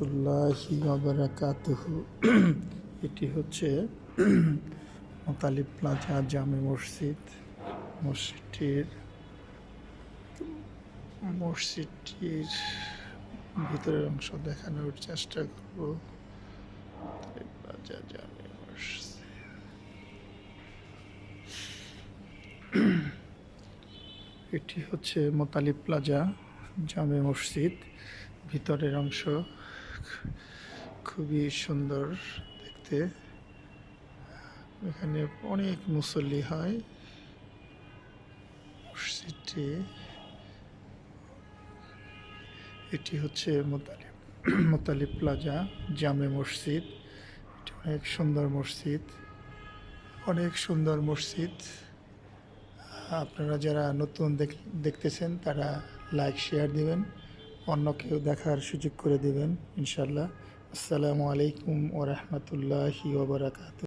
রহমতুল্লাহি ওয়া বারাকাতুহু। এটি হচ্ছে মোতালিব প্লাজা জামে মসজিদ। মসজিদটির ভিতরের অংশ দেখানোর চেষ্টা করব। মোতালিব প্লাজা জামে মসজিদ। এটি হচ্ছে মোতালিব প্লাজা জামে মসজিদ। ভিতরের অংশ খুবই সুন্দর দেখতে। এখানে অনেক মুসল্লি হয়। মসজিদটি এটি হচ্ছে মোতালিব প্লাজা জামে মসজিদ। এটি অনেক সুন্দর মসজিদ, অনেক সুন্দর মসজিদ। আপনারা যারা নতুন দেখতেছেন তারা লাইক শেয়ার দিবেন, অন্যকেও দেখার সুযোগ করে দিবেন ইনশাল্লাহ। আসসালামু আলাইকুম ওয়া রাহমাতুল্লাহি ওয়া বারাকাতুহু।